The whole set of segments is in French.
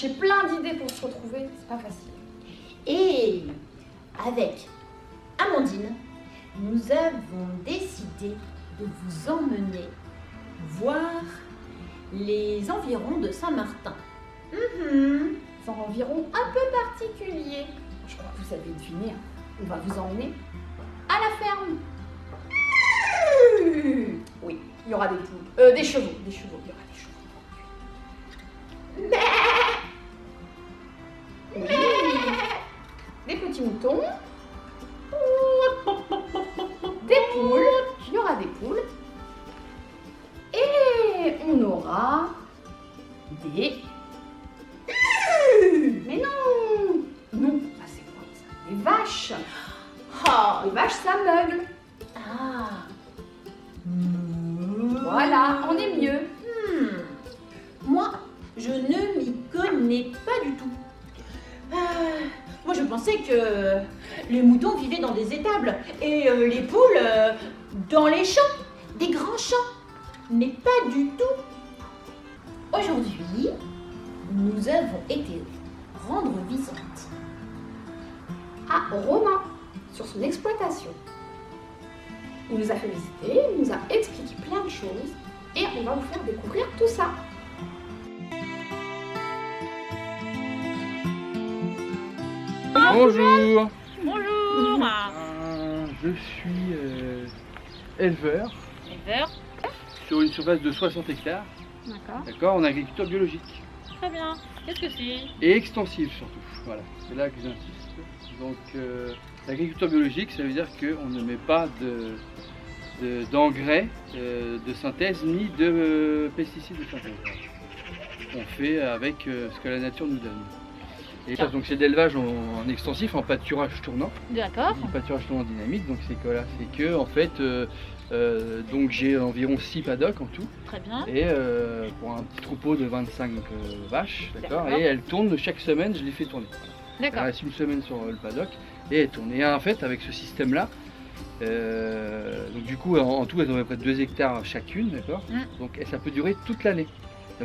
chercher plein d'idées pour se retrouver, c'est pas facile. Et avec Amandine, nous avons décidé de vous emmener voir les environs de Saint-Martin. C'est un environ un peu particulier. Je crois que vous avez deviné, on va vous emmener à la ferme. Oui, il y aura des poules, des chevaux, il y aura des chevaux. Oui. Des petits moutons, des poules, il y aura des poules, et on aura des... Mais non! Non, ça c'est quoi ça? Des vaches! Oh, les vaches ça meugle! Ah. Voilà, on est mieux. Moi, je ne m'y connais pas du tout. Moi, je pensais que les moutons vivaient dans des étables et les poules dans les champs, des grands champs. Mais pas du tout. Aujourd'hui, nous avons été rendre visite À Romain, sur son exploitation. Il nous a fait visiter, il nous a expliqué plein de choses et on va vous faire découvrir tout ça. Bonjour. Bonjour. Je suis éleveur Éleveur. sur une surface de 60 hectares, D'accord. d'accord, en agriculture biologique Très bien. Qu'est-ce que c'est? et extensive surtout. Voilà, c'est là que j'insiste. Donc l'agriculture biologique, ça veut dire qu'on ne met pas d'engrais de synthèse ni de pesticides de synthèse. On fait avec ce que la nature nous donne. Et ça, donc c'est de l'élevage en extensif, en pâturage tournant. D'accord. Du pâturage tournant dynamique, donc c'est que là, c'est que en fait, donc j'ai environ 6 paddocks en tout, Très bien. et pour un petit troupeau de 25 vaches, d'accord, D'accord. et elles tournent chaque semaine, je les fais tourner. Elle D'accord. reste une semaine sur le paddock et elles tournent. Et en fait, avec ce système-là, donc du coup, en tout, elles ont à peu près 2 hectares chacune, d'accord, donc et ça peut durer toute l'année.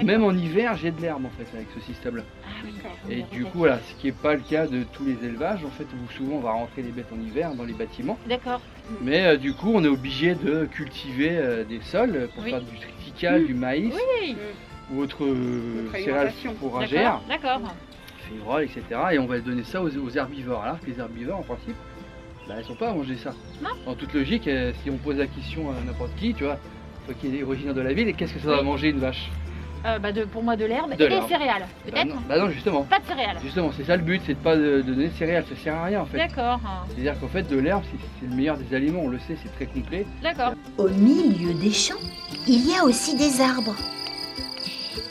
Même en hiver, j'ai de l'herbe en fait avec ce système-là. Ah oui. Et du coup, voilà, ce qui n'est pas le cas de tous les élevages, en fait, où souvent on va rentrer les bêtes en hiver dans les bâtiments. D'accord. Mais du coup, on est obligé de cultiver des sols pour Oui. faire du triticale, du maïs Oui. ou autres céréales fourragères, D'accord. féroles, etc. Et on va donner ça aux herbivores. Alors que les herbivores, en principe, bah, elles ne sont pas à manger ça. Non. En toute logique, si on pose la question à n'importe qui, tu vois, toi qui es originaire de la ville, qu'est-ce que ça va Oui. manger une vache? Pour moi, de l'herbe De et l'herbe. des céréales. Bah Peut-être non, justement. pas de céréales. Justement, c'est ça le but, c'est de pas de donner de céréales, ça sert à rien en fait. D'accord. C'est-à-dire qu'en fait, de l'herbe, c'est le meilleur des aliments, on le sait, c'est très complet. D'accord. Au milieu des champs, il y a aussi des arbres.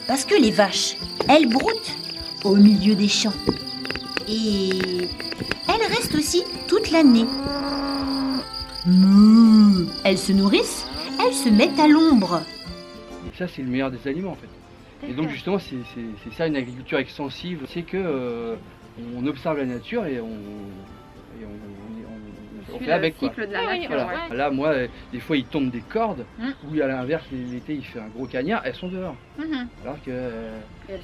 Parce que les vaches, elles broutent au milieu des champs. Et elles restent aussi toute l'année. Elles se nourrissent, elles se mettent à l'ombre. Et ça, c'est le meilleur des aliments en fait. Et donc justement, c'est ça une agriculture extensive, c'est que on observe la nature et on fait avec quoi. cycle de la Oui, nature. Voilà. ouais. Là, moi, des fois, ils tombent des cordes, Mm. ou à l'inverse, l'été, il fait un gros cagnard, elles sont dehors. Mhm. Alors que,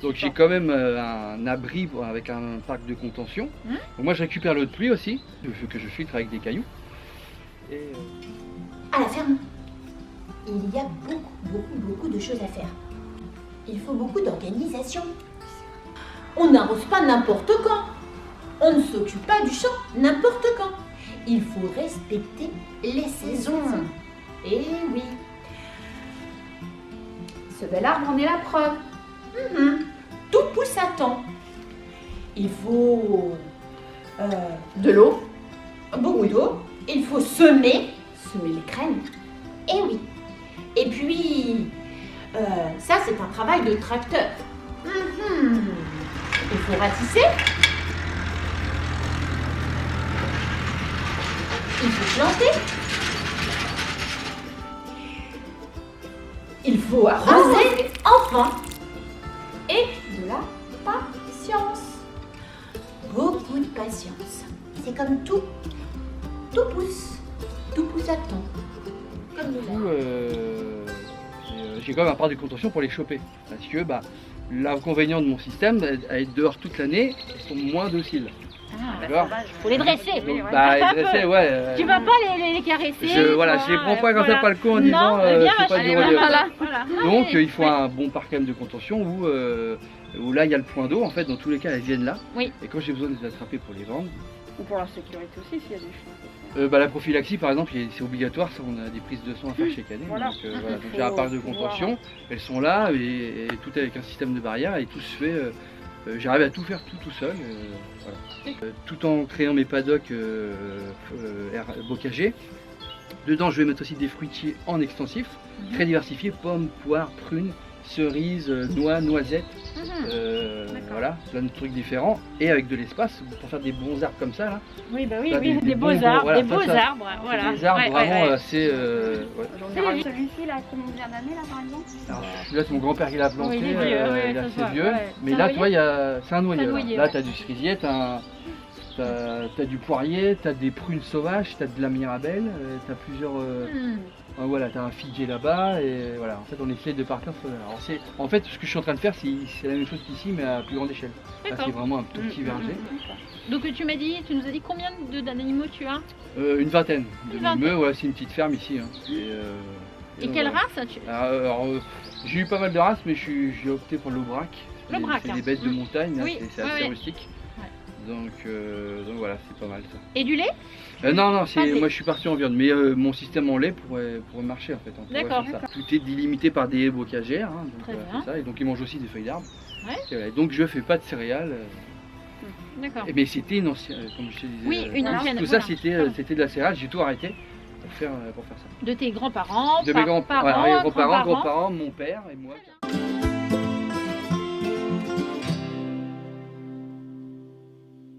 donc j'ai quand même un abri avec un parc de contention. Mm. Donc moi, je récupère l'eau de pluie aussi, que je filtre avec des cailloux. Et, À la ferme, il y a beaucoup de choses à faire. Il faut beaucoup d'organisation. On n'arrose pas n'importe quand. On ne s'occupe pas du champ n'importe quand. Il faut respecter les saisons. Eh oui. Ce bel arbre en est la preuve. Tout pousse à temps. Il faut De l'eau, beaucoup d'eau. Il faut semer. semer les graines. Eh oui. Et puis, ça c'est un travail de tracteur. Il faut ratisser. Il faut planter. Il faut arroser. Enfin, Et de la patience. beaucoup de patience. C'est comme tout. Tout pousse. Tout pousse à temps. Comme du nous coup, j'ai quand même un parc de contention pour les choper. Parce que, bah, L'inconvénient de mon système, à être dehors toute l'année, ils sont moins dociles. Ah, D'accord. Faut les dresser. Donc, bah, ils dressaient, ouais. Tu vas pas les caresser. Je les prends pas quand ça pas le coup en disant c'est pas du relief. Voilà. Donc il faut un bon parc de contention où là il y a le point d'eau, en fait dans tous les cas elles viennent là. Oui. Et quand j'ai besoin de les attraper pour les vendre, Ou pour leur sécurité aussi, s'il y a des chiens. la prophylaxie par exemple c'est obligatoire, ça on a des prises de sang à faire chaque année. Voilà. Donc, voilà. Donc j'ai un parc de contention, elles sont là et tout avec un système de barrière et tout se fait. J'arrive à tout faire tout seul, voilà. Tout en créant mes paddocks bocagers. Dedans je vais mettre aussi des fruitiers en extensif, très diversifiés, pommes, poires, prunes, cerises, noix, noisettes, voilà, plein de trucs différents. Et avec de l'espace pour faire des bons arbres comme ça là. Oui, bah oui, Là, oui, des beaux bons, arbres, voilà, des beaux ça, arbres, voilà. Des arbres Ouais, vraiment ouais. assez. Celui-ci, là, combien d'années, là, par exemple? Alors, celui-là, c'est mon grand-père qui l'a planté, Oui, il est vieux, ouais, il est ça se assez voit, vieux. ouais. Mais C'est un là, tu vois, noyer c'est un noyer. C'est un Là, noyer, là ouais. tu as du cerisier, t'as du poirier, t'as des prunes sauvages, t'as de la mirabelle, t'as plusieurs. Voilà, t'as un figuier là-bas, et voilà. En fait, on essaie de partir sur. Alors, en fait, ce que je suis en train de faire, c'est la même chose qu'ici, mais à plus grande échelle. Là, D'accord. c'est vraiment un tout petit verger. Donc tu nous as dit combien d'animaux tu as? Une vingtaine. Une vingtaine. d'animaux, ouais, c'est une petite ferme ici. Hein. Et quelle voilà. race tu... Alors, j'ai eu pas mal de races, mais j'ai opté pour l'aubrac. L'aubrac, C'est hein. des bêtes de montagne, là, Oui, c'est ouais, assez ouais. rustique. Ouais. Donc voilà, c'est pas mal ça. Et du lait? Non, Pas de lait. moi je suis parti en viande, mais mon système en lait pourrait marcher en fait. On pourrait D'accord. faire ça. Tout est délimité par des haies bocagères, hein, donc, Très voilà, bien. c'est ça. Et donc ils mangent aussi des feuilles d'arbre. Ouais. Et voilà, donc je fais pas de céréales. D'accord. Mais c'était une ancienne, comme je te disais. Oui, une ancienne, Tout voilà. ça c'était de la céréale, j'ai tout arrêté pour faire ça. De tes grands-parents, De mes grands-parents, grands-parents, mon père et moi.